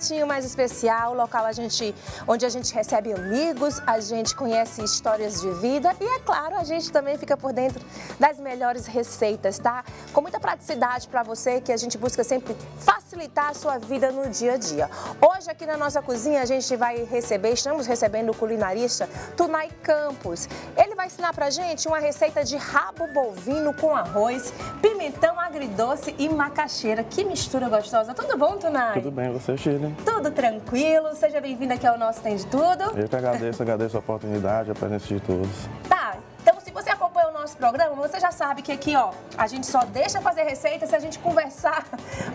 quartinho mais especial, local onde a gente recebe amigos, a gente conhece histórias de vida e, é claro, a gente também fica por dentro das melhores receitas, tá? Com muita praticidade para você, que a gente busca sempre facilitar a sua vida no dia a dia. Hoje aqui na nossa cozinha a gente estamos recebendo o culinarista Tunay Campos. Ele vai ensinar pra gente uma receita de rabo bovino com arroz, pimentão agridoce e macaxeira. Que mistura gostosa. Tudo bom, Tunay? Tudo bem, você, Shirley? Tudo tranquilo. Seja bem-vindo aqui ao nosso Tem de Tudo. Eu que agradeço a oportunidade, a presença de todos. Tá, então se você acompanha o nosso programa, você já sabe que aqui, ó, a gente só deixa fazer receita se a gente conversar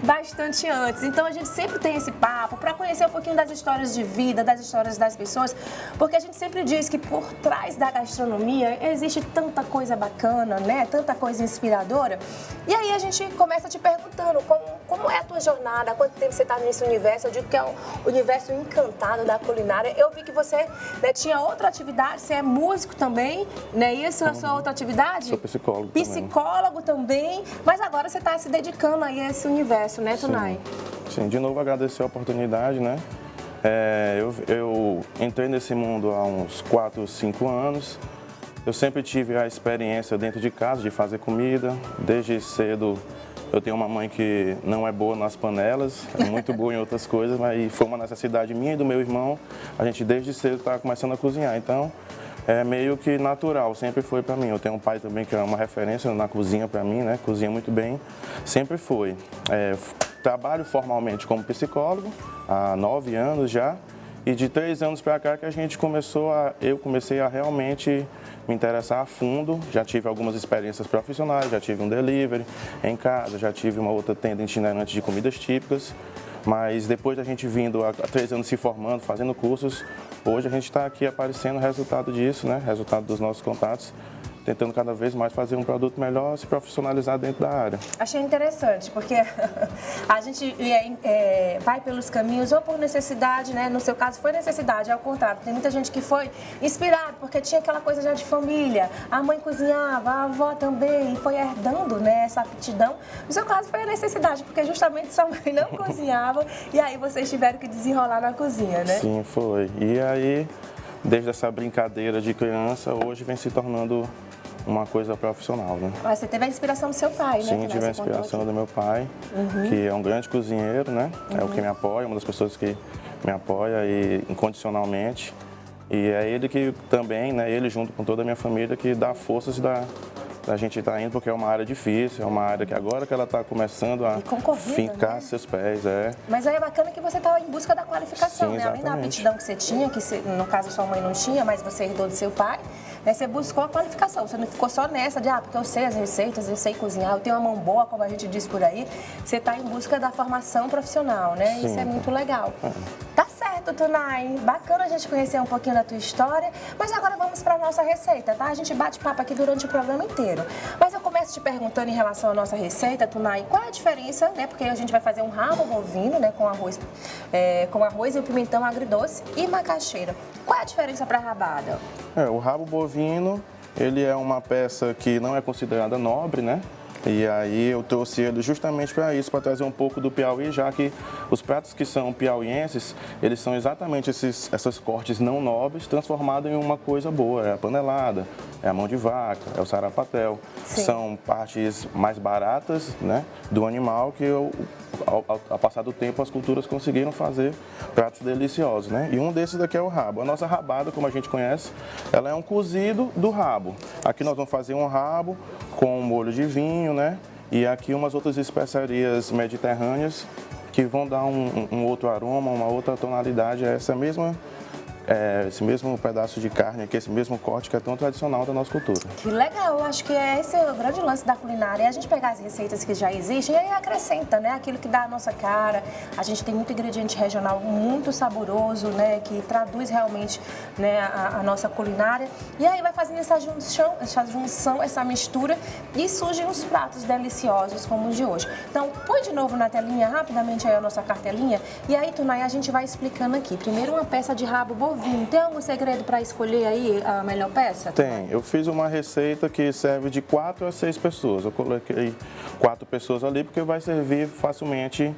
bastante antes. Então a gente sempre tem esse papo para conhecer um pouquinho das histórias de vida, das histórias das pessoas, porque a gente sempre diz que por trás da gastronomia existe tanta coisa bacana, né? Tanta coisa inspiradora. E aí a gente começa te perguntando como é a tua jornada, há quanto tempo você está nesse universo? Eu digo que é um universo encantado da culinária. Eu vi que você, né, tinha outra atividade, você é músico também, né? Isso é a sua outra atividade? Sou psicólogo. Psicólogo também, mas agora você está se dedicando aí a esse universo, né, Tunay? Sim, de novo agradecer a oportunidade, né? Eu entrei nesse mundo há uns 4, 5 anos. Eu sempre tive a experiência dentro de casa de fazer comida. Desde cedo eu tenho uma mãe que não é boa nas panelas, é muito boa em outras coisas, mas foi uma necessidade minha e do meu irmão. A gente desde cedo está começando a cozinhar, então é meio que natural, sempre foi para mim. Eu tenho um pai também que é uma referência na cozinha para mim, né? Cozinha muito bem, sempre foi. Trabalho formalmente como psicólogo há 9 anos já, e de 3 anos para cá que eu comecei a realmente me interessar a fundo. Já tive algumas experiências profissionais, já tive um delivery em casa, já tive uma outra tenda itinerante de comidas típicas, mas depois da gente vindo há 3 anos se formando, fazendo cursos, hoje a gente está aqui aparecendo o resultado disso, né? Resultado dos nossos contatos, tentando cada vez mais fazer um produto melhor, se profissionalizar dentro da área. Achei interessante, porque a gente vai pelos caminhos ou por necessidade, né? No seu caso foi necessidade, ao contrário. Tem muita gente que foi inspirado, porque tinha aquela coisa já de família. A mãe cozinhava, a avó também, e foi herdando, né, essa aptidão. No seu caso foi a necessidade, porque justamente sua mãe não cozinhava, e aí vocês tiveram que desenrolar na cozinha, né? Sim, foi. E aí, desde essa brincadeira de criança, hoje vem se tornando uma coisa profissional, né? Mas você teve a inspiração do seu pai, né? Sim, tive a inspiração do meu pai, que é um grande cozinheiro, né? É o que me apoia, uma das pessoas que me apoia incondicionalmente. E é ele que também, né? Ele junto com toda a minha família que dá forças da gente estar indo, porque é uma área difícil, é uma área que agora que ela está começando a fincar, né, seus pés, Mas aí é bacana que você estava em busca da qualificação, sim, né? Além da aptidão que você tinha, no caso sua mãe não tinha, mas você herdou do seu pai, né? Você buscou a qualificação, você não ficou só nessa de, porque eu sei as receitas, eu sei cozinhar, eu tenho uma mão boa, como a gente diz por aí. Você está em busca da formação profissional, né? Sim. Isso é muito legal. Tá certo, Tunay. Bacana a gente conhecer um pouquinho da tua história, mas agora vamos para a nossa receita, tá? A gente bate papo aqui durante o programa inteiro. Mas eu começo te perguntando em relação à nossa receita, Tunay, qual é a diferença, né? Porque a gente vai fazer um rabo bovino, né? Com arroz e o pimentão agridoce e macaxeira. Qual é a diferença para a rabada? O rabo bovino, ele é uma peça que não é considerada nobre, né? E aí eu trouxe ele justamente para isso, para trazer um pouco do Piauí, já que os pratos que são piauienses, eles são exatamente essas cortes não nobres transformados em uma coisa boa. É a panelada, é a mão de vaca, é o sarapatel. Sim. São partes mais baratas, né, do animal que ao passar do tempo as culturas conseguiram fazer pratos deliciosos, né? E um desses daqui é o rabo. A nossa rabada, como a gente conhece, ela é um cozido do rabo. Aqui nós vamos fazer um rabo com molho de vinho, né? E aqui umas outras especiarias mediterrâneas que vão dar um outro aroma, uma outra tonalidade a esse mesmo pedaço de carne aqui, esse mesmo corte que é tão tradicional da nossa cultura. Que legal, acho que esse é o grande lance da culinária, é a gente pegar as receitas que já existem e aí acrescenta, né, aquilo que dá a nossa cara. A gente tem muito ingrediente regional muito saboroso, né, que traduz realmente, né, a nossa culinária. E aí vai fazendo essa junção, essa mistura e surgem os pratos deliciosos como os de hoje. Então, põe de novo na telinha, rapidamente aí a nossa cartelinha, e aí, Tunay, a gente vai explicando aqui. Primeiro uma peça de rabo bovino. Tem algum segredo para escolher aí a melhor peça? Tem. Eu fiz uma receita que serve de 4 a 6 pessoas. Eu coloquei 4 pessoas ali porque vai servir facilmente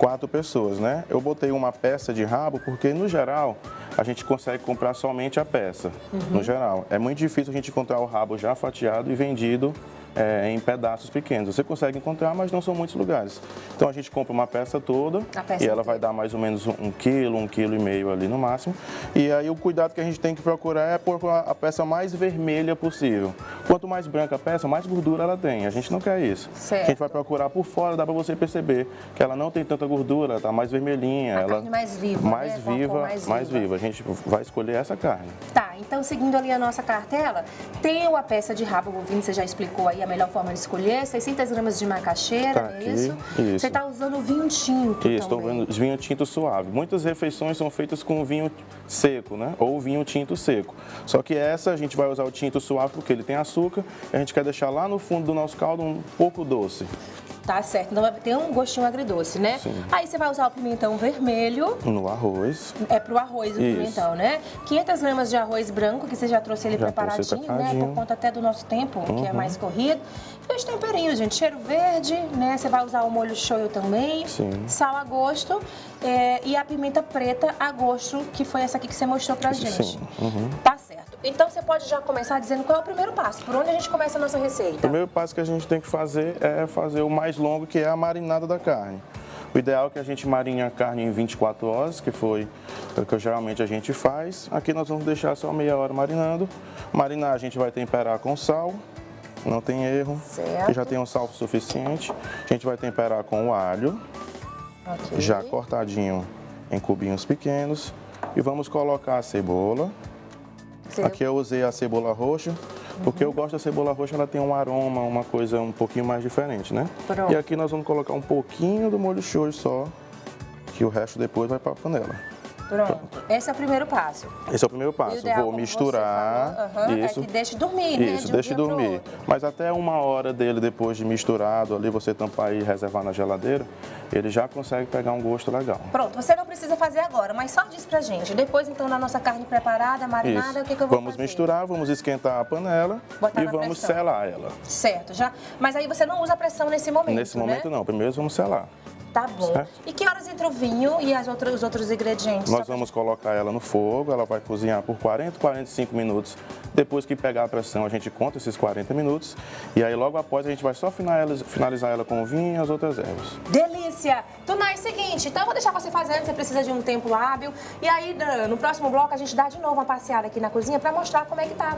4 pessoas, né? Eu botei uma peça de rabo porque, no geral, a gente consegue comprar somente a peça, no geral. É muito difícil a gente encontrar o rabo já fatiado e vendido em pedaços pequenos. Você consegue encontrar, mas não são muitos lugares. Então a gente compra uma peça toda e ela vai dar mais ou menos 1 quilo, 1,5 quilo ali no máximo. E aí o cuidado que a gente tem que procurar é pôr a peça mais vermelha possível. Quanto mais branca a peça, mais gordura ela tem. A gente não quer isso. Certo. A gente vai procurar por fora, dá para você perceber que ela não tem tanta gordura, ela está mais vermelhinha. A ela carne mais viva, mais né? viva, mais viva. A gente vai escolher essa carne. Tá, então seguindo ali a nossa cartela, tem a peça de rabo bovino, você já explicou aí a melhor forma de escolher, 600 gramas de macaxeira, Tá não é aqui, isso? isso. Você está usando vinho tinto Isso, estou também. vendo vinho tinto suave. Muitas refeições são feitas com vinho seco, né? Ou vinho tinto seco. Só que essa a gente vai usar o tinto suave porque ele tem açúcar e a gente quer deixar lá no fundo do nosso caldo um pouco doce. Tá certo, então vai ter um gostinho agridoce, né? Sim. Aí você vai usar o pimentão vermelho. No arroz. É pro arroz o Isso. pimentão, né? 500 gramas de arroz branco, que você já trouxe ele Já trouxe preparadinho, né? preparadinho. Por conta até do nosso tempo, que é mais corrido. E os temperinhos, gente. Cheiro verde, né? Você vai usar o molho shoyu também. Sim. Sal a gosto. E a pimenta preta a gosto, que foi essa aqui que você mostrou pra gente. Sim. Tá certo. Então você pode já começar dizendo qual é o primeiro passo. Por onde a gente começa a nossa receita? O primeiro passo que a gente tem que fazer é fazer o mais longo, que é a marinada da carne. O ideal é que a gente marine a carne em 24 horas, que foi o que geralmente a gente faz. Aqui nós vamos deixar só meia hora marinando. Marinar a gente vai temperar com sal, não tem erro. Certo. Que já tem um sal suficiente. A gente vai temperar com o alho, Ok. já cortadinho em cubinhos pequenos. E vamos colocar a cebola. Você- Aqui eu usei a cebola roxa, porque eu gosto da cebola roxa, ela tem um aroma, uma coisa um pouquinho mais diferente, né? Pronto. E aqui nós vamos colocar um pouquinho do molho shoyu só, que o resto depois vai para a panela. Pronto. Esse é o primeiro passo. Esse é o primeiro E o passo. ideal, Vou como misturar. você falou, Isso. é que deixe dormir, né? Isso, De um deixe dia pro dormir. outro. Mas até 1 hora dele, depois de misturado ali, você tampar e reservar na geladeira, ele já consegue pegar um gosto legal. Pronto, você não precisa fazer agora, mas só diz pra gente. Depois, então, na nossa carne preparada, marinada, Isso. o que eu vou Vamos fazer? misturar, vamos esquentar a panela Botar e na vamos pressão. selar ela. Certo, já. Mas aí você não usa pressão nesse momento, Nesse momento né? não, primeiro vamos selar. Tá bom. Certo. E que horas entra o vinho e os outros ingredientes? Nós Só pra- vamos colocar ela no fogo, ela vai cozinhar por 40, 45 minutos. Depois que pegar a pressão, a gente conta esses 40 minutos. E aí logo após a gente vai só finalizar ela com o vinho e as outras ervas. Delícia! Tunai, é o seguinte, então eu vou deixar você fazendo, você precisa de um tempo hábil. E aí, no próximo bloco, a gente dá de novo uma passeada aqui na cozinha pra mostrar como é que tá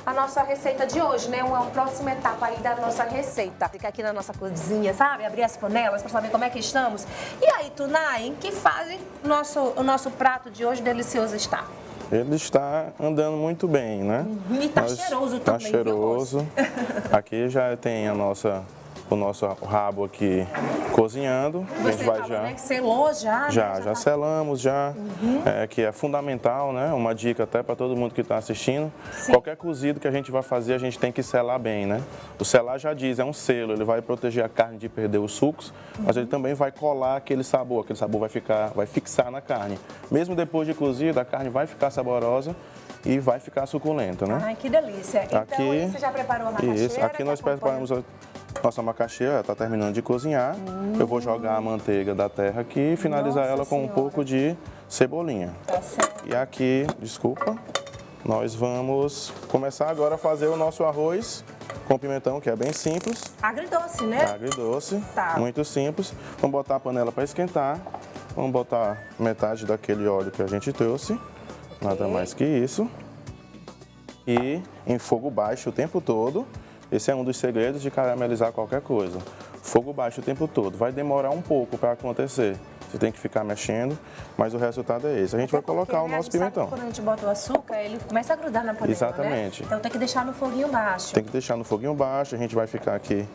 a nossa receita de hoje, né? Uma próxima etapa aí da nossa receita. Ficar aqui na nossa cozinha, sabe? Abrir as panelas pra saber como é que estamos. E aí, Tunai, em que fase o nosso prato de hoje delicioso está? Ele está andando muito bem, né? E tá cheiroso tá também, viu, cheiroso. Aqui já tem o nosso rabo aqui cozinhando. A Você gente vai falou, já. né, que selou já, né? Já tá- selamos, que é fundamental, né? Uma dica até para todo mundo que está assistindo. Sim. Qualquer cozido que a gente vai fazer, a gente tem que selar bem, né? O selar já diz, é um selo, ele vai proteger a carne de perder os sucos, mas ele também vai colar aquele sabor vai fixar na carne. Mesmo depois de cozido, a carne vai ficar saborosa e vai ficar suculenta, né? Ai, que delícia. Então, aí você já preparou a macaxeira? Isso, aqui que nós acompanha- preparamos a nossa macaxeira, está terminando de cozinhar. Eu vou jogar a manteiga da terra aqui e finalizar Nossa ela com um Senhora. pouco de cebolinha. Tá certo. E aqui, desculpa, nós vamos começar agora a fazer o nosso arroz com pimentão, que é bem simples, Agridoce, né? agridoce, Tá. muito simples. Vamos botar a panela para esquentar. Vamos botar metade daquele óleo que a gente trouxe, nada mais que isso. E em fogo baixo o tempo todo. Esse é um dos segredos de caramelizar qualquer coisa. Fogo baixo o tempo todo. Vai demorar um pouco para acontecer. Você tem que ficar mexendo, mas o resultado é esse. A gente vai colocar o Porque, né, nosso a gente sabe pimentão. que quando a gente bota o açúcar, ele começa a grudar na panela, Exatamente. né? Então tem que deixar no foguinho baixo. Tem que deixar no foguinho baixo, a gente vai ficar aqui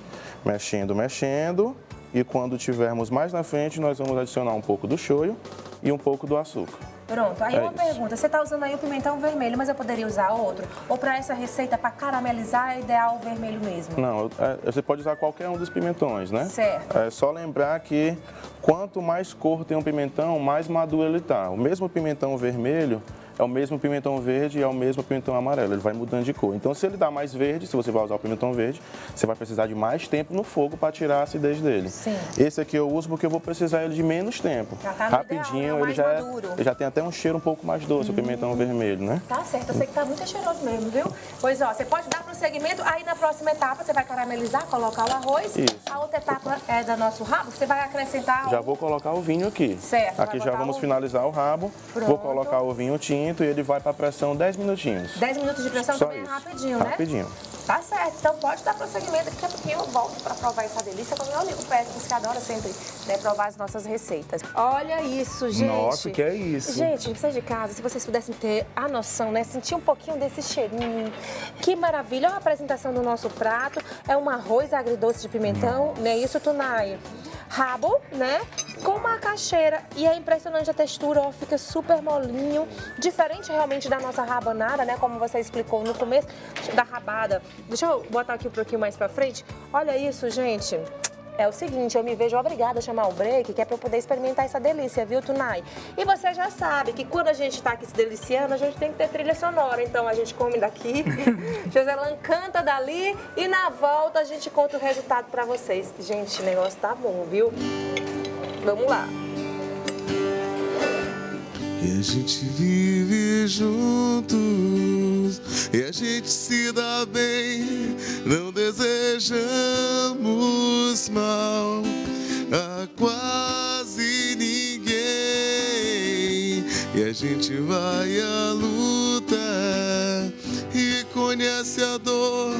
mexendo. E quando tivermos mais na frente, nós vamos adicionar um pouco do shoyu e um pouco do açúcar. Pronto, aí É uma isso. pergunta, você tá usando aí o pimentão vermelho, mas eu poderia usar outro? Ou para essa receita, para caramelizar, é ideal o vermelho mesmo? Não, você pode usar qualquer um dos pimentões, né? Certo. É só lembrar que quanto mais cor tem um pimentão, mais maduro ele tá. O mesmo pimentão vermelho, é o mesmo pimentão verde e é o mesmo pimentão amarelo, ele vai mudando de cor. Então, se ele dá mais verde, se você vai usar o pimentão verde, você vai precisar de mais tempo no fogo para tirar a acidez dele. Sim. Esse aqui eu uso porque eu vou precisar ele de menos tempo. Já tá no Rapidinho, ideal, né? ele já tem até um cheiro um pouco mais doce, o pimentão vermelho, né? Tá certo, eu sei que tá muito cheiroso mesmo, viu? Pois ó, você pode dar prosseguimento, aí na próxima etapa você vai caramelizar, colocar o arroz. Isso. A outra etapa é do nosso rabo, você vai acrescentar... Já vou colocar o vinho aqui. Certo. Aqui já vamos finalizar o rabo. Pronto. Vou colocar o vinho tinto e ele vai para pressão 10 minutinhos. 10 minutos de pressão Só também isso. é rapidinho, né? Rapidinho. Tá certo, então pode dar prosseguimento, daqui a pouquinho eu volto pra provar essa delícia com meu amigo Petros, que adora sempre, né, provar as nossas receitas. Olha isso, gente. Nossa, o que é isso? Gente, vocês de casa, se vocês pudessem ter a noção, né, sentir um pouquinho desse cheirinho. Que maravilha, olha a apresentação do nosso prato. É um arroz agridoce de pimentão, né, isso, Tunai? Rabo, né, com macaxeira. E é impressionante a textura, ó, fica super molinho. Diferente realmente da nossa rabanada, né, como você explicou no começo da rabada. Deixa eu botar aqui um pouquinho mais pra frente. Olha isso, gente. É o seguinte, eu me vejo obrigada a chamar o break, que é pra eu poder experimentar essa delícia, viu, Tunai? E você já sabe que quando a gente tá aqui se deliciando, a gente tem que ter trilha sonora. Então a gente come daqui, Joselan canta dali e na volta a gente conta o resultado pra vocês. Gente, o negócio tá bom, viu? Vamos lá. E a gente vive juntos, e a gente se dá bem, não desejamos mal a quase ninguém. E a gente vai à luta e conhece a dor,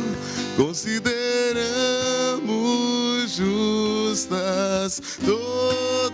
consideramos justas todas